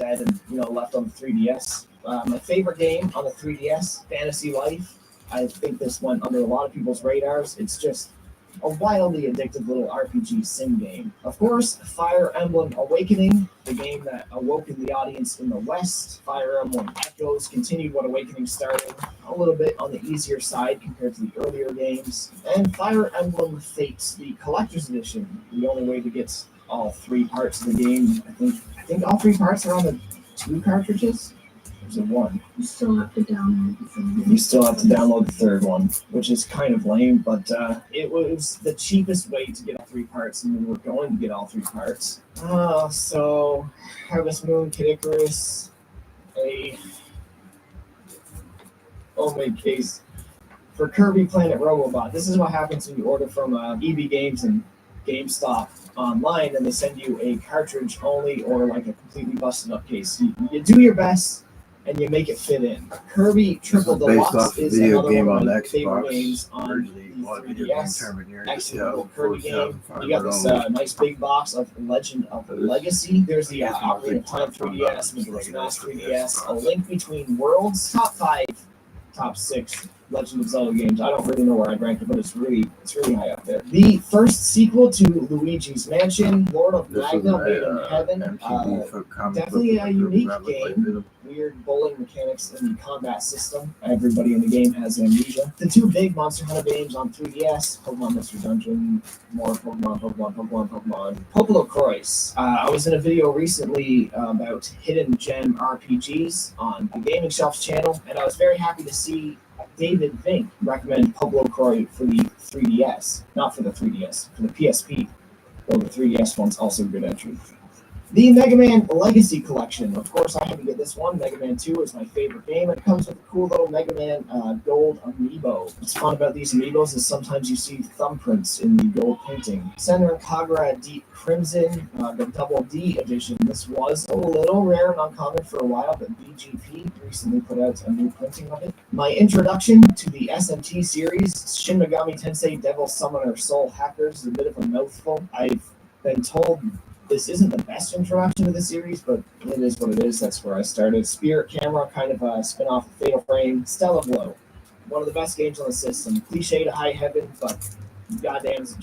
dead and left on the 3DS. My favorite game on the 3DS, Fantasy Life. I think this went under a lot of people's radars. It's just a wildly addictive little RPG sim game. Of course, Fire Emblem Awakening, the game that awoken the audience in the West. Fire Emblem Echoes continued what Awakening started, a little bit on the easier side compared to the earlier games. And Fire Emblem Fates, the Collector's Edition, the only way to get all 3 parts of the game. I think all 3 parts are on the 2 cartridges. There's a 1. You still have to download the thing. You still have to download the 3rd one, which is kind of lame, but it was the cheapest way to get all 3 parts, and we were going to get all 3 parts. So Harvest Moon, Kid Icarus, a homemade case for Kirby Planet Robobot. This is what happens when you order from EB Games and GameStop online, and they send you a cartridge only or like a completely busted up case. You do your best and you make it fit in. Kirby Triple Deluxe is another one of my favorite games on the 3DS. Excellent little Kirby game. You got this nice big box of Legend of Legacy. There's the Ocarina of Time 3DS, Majora's Mask 3DS, A Link Between Worlds, top 5, top 6 Legend of Zelda games. I don't really know where I'd rank it, but it's really high up there. The first sequel to Luigi's Mansion, Lord of Magna, Made in Heaven. Definitely a unique game. Weird bowling mechanics in the combat system. Everybody in the game has amnesia. The 2 big Monster Hunter games on 3DS, Pokemon Mystery Dungeon, more Pokemon. Popolo Croix. I was in a video recently about hidden gem RPGs on the Gaming Shelf channel, and I was very happy to see David Vink recommend Popolo Croix for the 3DS. Not for the 3DS, for the PSP. Though the 3DS one's also a good entry. The Mega Man Legacy Collection. Of course, I had to get this one. Mega Man 2 is my favorite game. It comes with a cool little Mega Man gold amiibo. What's fun about these amiibos is sometimes you see thumbprints in the gold painting. Senran Kagura Deep Crimson, the Double D edition. This was a little rare and uncommon for a while, but BGP recently put out a new printing of it. My introduction to the SMT series, Shin Megami Tensei Devil Summoner Soul Hackers, is a bit of a mouthful. I've been told this isn't the best introduction to the series, but it is what it is. That's where I started. Spirit Camera, kind of a spin-off of Fatal Frame. Stellar Blow, one of the best games on the system. Cliche to high heaven, but goddamn, it's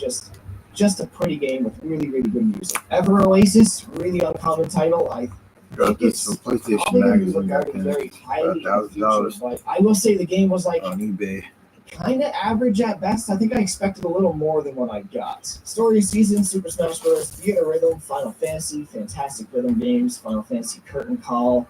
just a pretty game with really good music. Ever Oasis, really uncommon title. I think it's probably going to be regarded very highly in the future, but I will say the game was like on eBay. Kind of average at best. I think I expected a little more than what I got. Story Season, Super Smash Bros., Theater Rhythm, Final Fantasy, Fantastic Rhythm Games, Final Fantasy Curtain Call,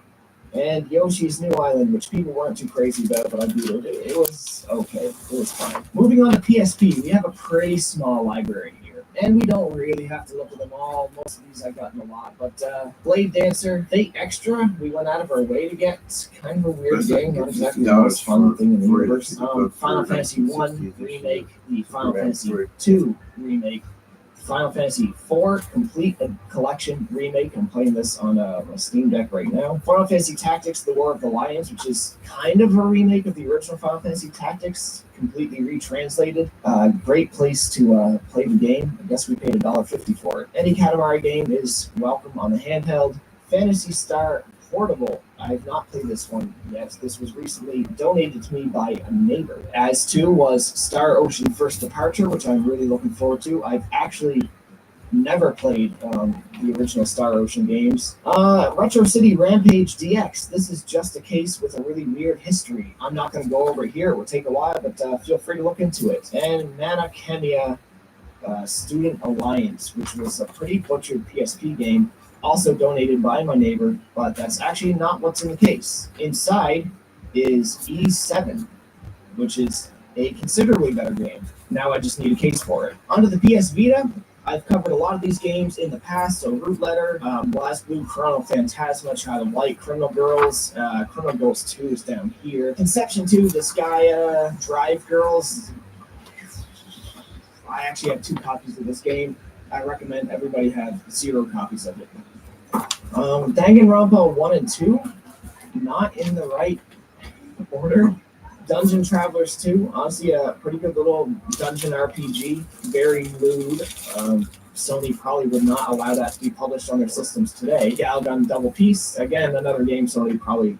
and Yoshi's New Island, which people weren't too crazy about, but I do. It was okay. It was fine. Moving on to PSP, we have a pretty small library here. And we don't really have to look at them all. Most of these I've gotten a lot. But Blade Dancer, Fate Extra, we went out of our way to get. It's kind of a weird game. Not exactly the most fun thing in the universe. Final Fantasy 1 Remake, the Final Fantasy 2 Remake, Final Fantasy 4 Complete Collection Remake. I'm playing this on a Steam Deck right now. Final Fantasy Tactics, The War of the Lions, which is kind of a remake of the original Final Fantasy Tactics, completely retranslated. Great place to play the game. I guess we paid $1.50 for it. Any Katamari game is welcome on the handheld. Phantasy Star Portable. I have not played this one yet. This was recently donated to me by a neighbor. As to was Star Ocean First Departure, which I'm really looking forward to. I've actually never played the original Star Ocean games. Retro City Rampage DX. This is just a case with a really weird history. I'm not going to go over it here. It will take a while, but feel free to look into it. And Mana Khemia Student Alliance, which was a pretty butchered PSP game, also donated by my neighbor, but that's actually not what's in the case. Inside is E7, which is a considerably better game. Now I just need a case for it. Onto the PS Vita. I've covered a lot of these games in the past, so Root Letter, Blast Blue, Chrono Phantasma, Child of Light, Criminal Girls 2 is down here. Conception 2, Disgaea, Drive Girls. I actually have 2 copies of this game. I recommend everybody have 0 copies of it. Danganronpa 1 and 2, not in the right order. Dungeon Travelers 2, honestly a pretty good little dungeon RPG, very lewd. Sony probably would not allow that to be published on their systems today. Galgun Double Peace, again, another game Sony probably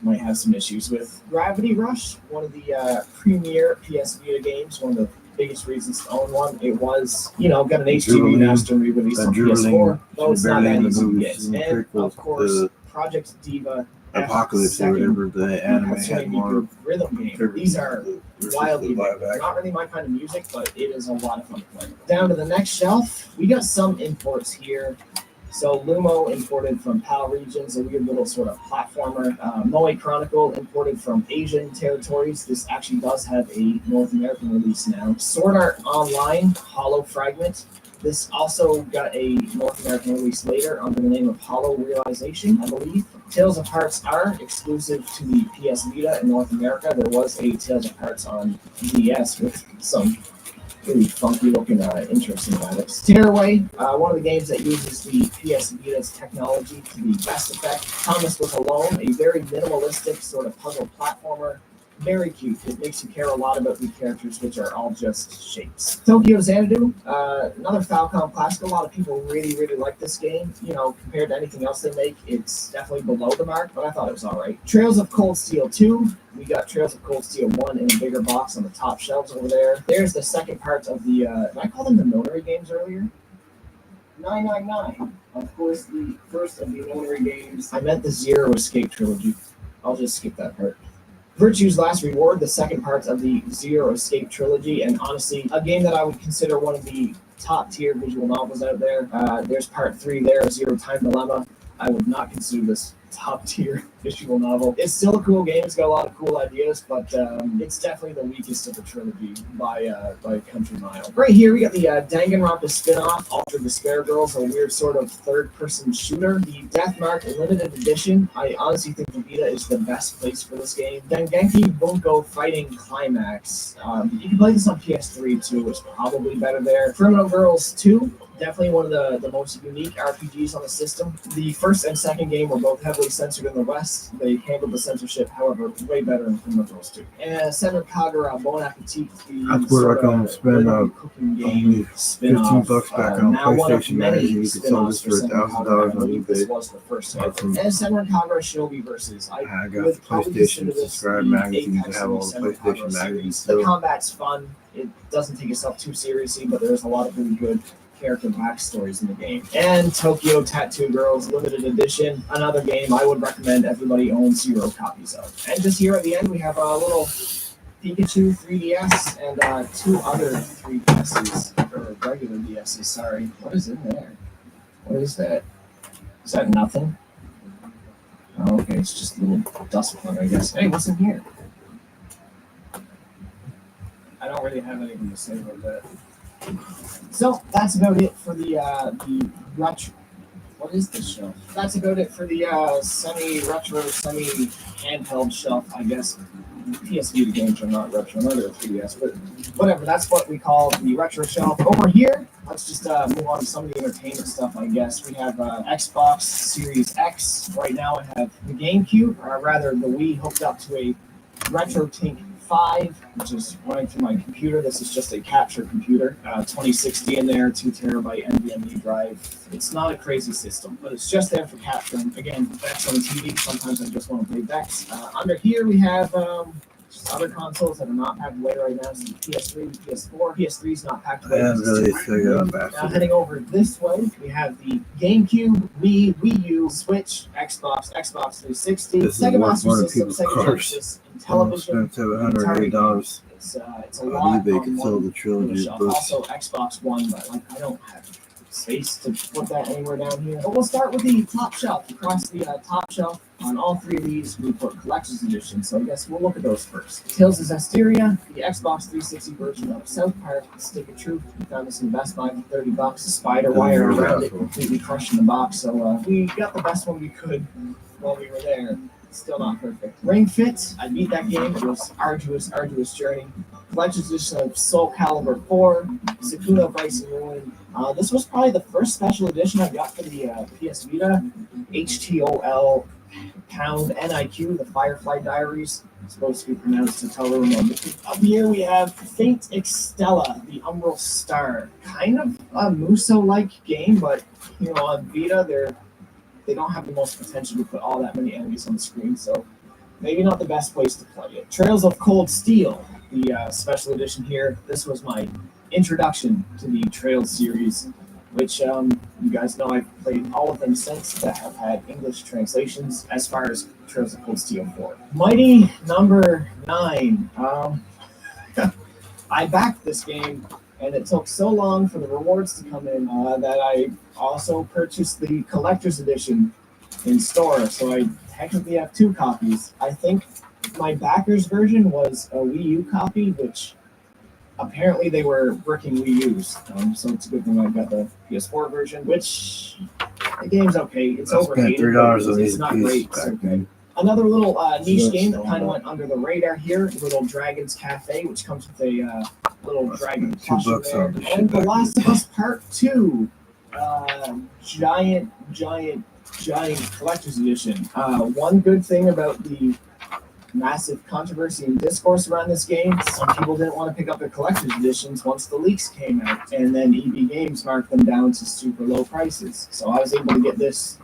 might have some issues with. Gravity Rush, one of the premier PS Vita games, one of the biggest reasons to own one. It was, got an HD remaster and re-release on PS4, though it's not that easy to get. And of course, Project Diva Apocalypse or whatever the anime had more rhythm game. These are wildly not really my kind of music, but it is a lot of fun to play. Down to the next shelf, we got some imports here. So Lumo imported from PAL regions, a weird little sort of platformer. Moe Chronicle imported from Asian territories. This actually does have a North American release now. Sword Art Online, Hollow Fragment. This also got a North American release later under the name of Hollow Realization, I believe. Tales of Hearts are exclusive to the PS Vita in North America. There was a Tales of Hearts on DS with some really funky looking, interesting graphics. Tearaway, one of the games that uses the PS Vita's technology to the best effect. Thomas Was Alone, a very minimalistic sort of puzzle platformer. Very cute. It makes you care a lot about the characters, which are all just shapes. Tokyo Xanadu, another Falcom classic. A lot of people really, really like this game. Compared to anything else they make, it's definitely below the mark, but I thought it was all right. Trails of Cold Steel 2. We got Trails of Cold Steel 1 in a bigger box on the top shelves over there. There's the second part of the, did I call them the Nonary games earlier? 999. Of course, the first of the Nonary games. I meant the Zero Escape trilogy. I'll just skip that part. Virtue's Last Reward, the second part of the Zero Escape trilogy, and honestly, a game that I would consider one of the top tier visual novels out there. There's part 3 there, Zero Time Dilemma. I would not consider this top tier visual novel. It's still a cool game. It's got a lot of cool ideas, but it's definitely the weakest of the trilogy by a country mile. Right here, we got the Danganronpa spin-off, Ultra Despair Girls, a weird sort of third-person shooter. The Deathmark Limited Edition. I honestly think the Vita is the best place for this game. Dengeki Bunko Fighting Climax. You can play this on PS3 too. It's probably better there. Criminal Girls 2. Definitely one of the most unique RPGs on the system. The first and second game were both heavily censored in the West. They handled the censorship, however, way better in Criminal Girls 2. And Senran Kagura Bon Appetit, that's where I can spend cooking game spin-off. $15 back on now one of PlayStation many Magazine. You could sell this for spin-offs $1,000 on Senran Kagura. This eBay. was the first one. And Senran Kagura Shinobi Versus. I got the would probably consider PlayStation this Subscribe the magazine to apex have of all the Senran PlayStation Kagura magazines. series. The combat's fun. It doesn't take itself too seriously, but there's a lot of really good character backstories in the game. And Tokyo Tattoo Girls Limited Edition, another game I would recommend everybody owns 0 copies of. And just here at the end, we have a little Pikachu 3DS and 2 other 3DSs, or regular DSs, sorry. What is in there? What is that? Is that nothing? Oh, okay, it's just a little dust plunger, I guess. Hey, what's in here? I don't really have anything to say about that. So that's about it for the retro. What is this shelf? That's about it for the semi-retro, semi-handheld shelf, I guess. PS Vita games are not retro, neither are 3DS, but whatever. That's what we call the retro shelf. Over here, let's just move on to some of the entertainment stuff, I guess. We have Xbox Series X. Right now I have the GameCube, or rather the Wii, hooked up to a RetroTink 5, which is running through my computer. This is just a capture computer, 2060 in there, 2 terabyte NVMe drive. It's not a crazy system, but it's just there for capturing. Again, Vex on the TV. Sometimes I just want to play Vex. Under here we have just other consoles that are not packed away right now. So the PS3, PS4. PS3 is not packed away. Yeah, really, so good. Now heading over this way, we have the GameCube, Wii, Wii U, Switch, Xbox, Xbox 360, Sega Master System, Sega Genesis, and television. $780. It's a On lot eBay on could one sell the trilogy shelf. books. Also Xbox One, but I don't have space to put that anywhere down here. But we'll start with the top shelf. Across the top shelf, on all 3 of these, we put collector's edition. So I guess we'll look at those first. Tales of Zestiria, the Xbox 360 version of South Park, Stick of Truth. We found this in Best Buy for $30. The spider wire around it, completely crushing the box. So we got the best one we could while we were there. Still not perfect. Ring Fit, I beat that game. It was arduous journey. Collector's edition of Soul Calibur 4, Sukuna Vice and Ruin. This was probably the first special edition I got for the PS Vita. HTOL Pound NIQ, the Firefly Diaries. It's supposed to be pronounced Totoro no Miku. Up here we have Fate Extella, the Umbral Star. Kind of a Muso-like game, but on Vita they don't have the most potential to put all that many enemies on the screen, so maybe not the best place to play it. Trails of Cold Steel, the special edition here. This was my introduction to the Trails series, which you guys know I've played all of them since that have had English translations as far as Trails of Cold Steel 4. Mighty number 9. I backed this game, and it took so long for the rewards to come in that I also purchased the collector's edition in store, so I technically have 2 copies. I think my backer's version was a Wii U copy, which apparently they were bricking Wii U's, so it's a good thing I got the PS4 version, which the game's okay. It's I spent overhated. $3 on It's these not piece great. It's back okay. then. Another little niche Yes, game that so kind of much. went under the radar here, Little Dragon's Cafe, which comes with a little dragon plush in $2 there. on this shit And The back Last then. of Us Part 2, giant collector's edition. One good thing about the massive controversy and discourse around this game, some people didn't want to pick up their collector's editions once the leaks came out, and then EB Games marked them down to super low prices. So I was able to get this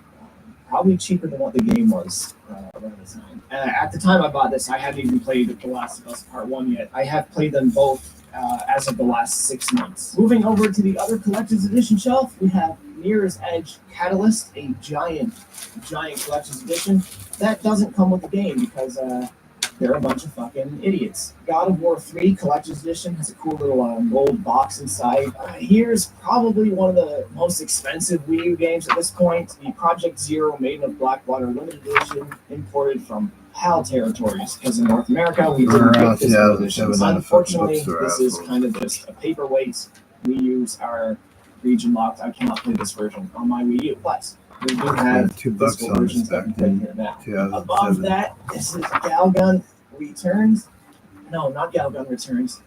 probably cheaper than what the game was around the time. At the time I bought this, I hadn't even played The Last of Us Part 1 yet. I have played them both as of the last 6 months. Moving over to the other collector's edition shelf, we have Mirror's Edge Catalyst, a giant collector's edition. That doesn't come with the game because they're a bunch of fucking idiots. God of War 3 Collector's Edition has a cool little gold box inside. Here's probably one of the most expensive Wii U games at this point, the Project Zero Maiden of Blackwater Limited Edition, imported from PAL territories, because in North America we didn't Around get physical 2007, editions. on the Unfortunately, bookstore this is assholes. kind of just a paperweight. We use our region locked. I cannot play this version on my Wii U, but we do have $2 physical on this versions that back we play then. here now. 2007. Above that, this is Galgun Returns. No, not Galgun Returns.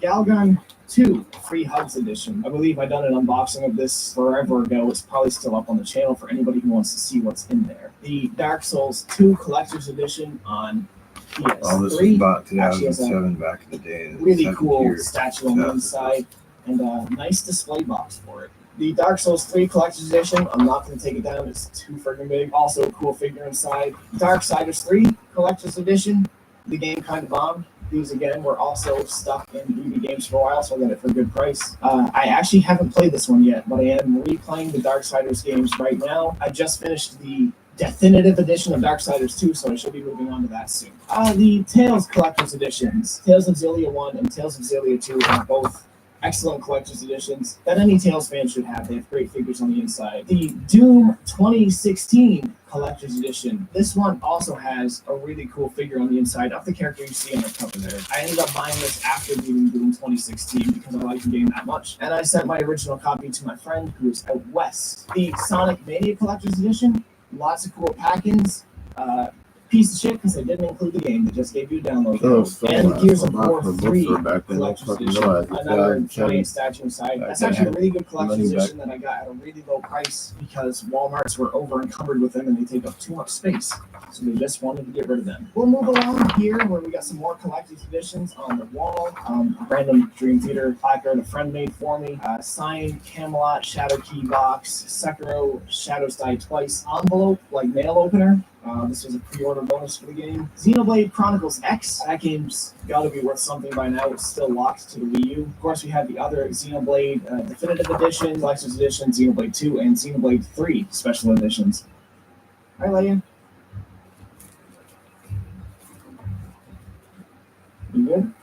Galgun 2 Free Hugs Edition. I believe I done an unboxing of this forever ago. It's probably still up on the channel for anybody who wants to see what's in there. The Dark Souls 2 Collector's Edition on PS3. All this was bought Actually has a 2007 back in the day. really Second cool year. statue on the inside and a nice display box for it. The Dark Souls 3 Collector's Edition, I'm not going to take it down, it's too friggin' big. Also a cool figure inside. Darksiders 3 Collector's Edition, the game kind of bombed. These again were also stuck in EB Games for a while, so I got it for a good price. I actually haven't played this one yet, but I am replaying the Darksiders games right now. I just finished the definitive edition of Darksiders 2, so I should be moving on to that soon. The Tales Collector's Editions, Tales of Xillia 1 and Tales of Xillia 2 are both excellent collector's editions that any Tales fan should have. They have great figures on the inside. The Doom 2016 Collector's Edition. This one also has a really cool figure on the inside of the character you see on the cover there. I ended up buying this after beating Doom 2016 because I liked the game that much. And I sent my original copy to my friend who is out west. The Sonic Mania Collector's Edition. Lots of cool pack-ins. Piece of shit because they didn't include the game. They just gave you a download. And Gears of War 3 Collector's Edition. Another giant statue inside. That's actually a really good collector's edition that I got at a really low price because Walmarts were over encumbered with them and they take up too much space. So they just wanted to get rid of them. We'll move along here where we got some more collector's editions on the wall. Random Dream Theater placard a friend made for me. Signed Camelot Shadow Key box. Sekiro Shadows Die Twice envelope, like mail opener. This was a pre-order bonus for the game. Xenoblade Chronicles X. That game's got to be worth something by now. It's still locked to the Wii U. Of course, we have the other Xenoblade Definitive Edition, Collector's Edition, Xenoblade 2, and Xenoblade 3 Special Editions. Hi, Leia. You good?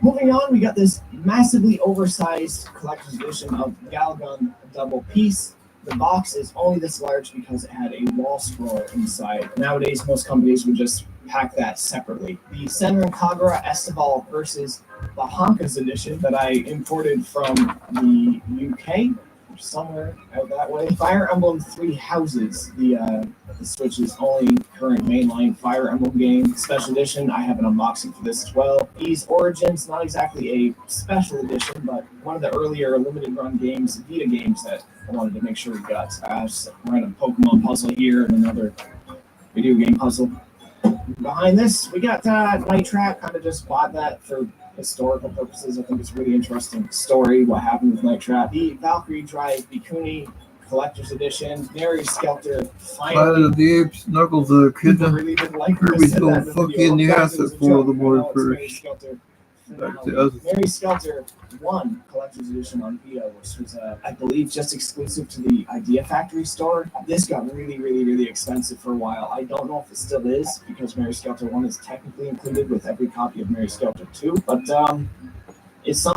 Moving on, we got this massively oversized collector's edition of Galgun Double Piece. The box is only this large because it had a wall scroll inside. Nowadays, most companies would just pack that separately. The Senran Kagura Estival versus the Honka's edition that I imported from the UK somewhere out that way. Fire Emblem Three Houses, the Switch's only current mainline Fire Emblem game, special edition. I have an unboxing for this as well. Ys Origins, not exactly a special edition, but one of the earlier limited run games, Vita games that I wanted to make sure we got. Just a random Pokemon puzzle here and another video game puzzle. Behind this, we got Night Trap. Kind of just bought that for historical purposes. I think it's a really interesting story, what happened with Night Trap. The Valkyrie Drive Bikuni Collector's Edition. Mary Skelter Planet finally. of the Apes, Knuckles the People Kid. really didn't like when I Kirby's said gonna that in the fuck video. you in the Guys, ass it was at a four joke. the I board know it's Mary first. Skelter Back to finale. us. Mary Skelter 1 Collector's Edition on Vita, which was, I believe, just exclusive to the Idea Factory store. This got really expensive for a while. I don't know if it still is, because Mary Skelter 1 is technically included with every copy of Mary Skelter 2, but it's something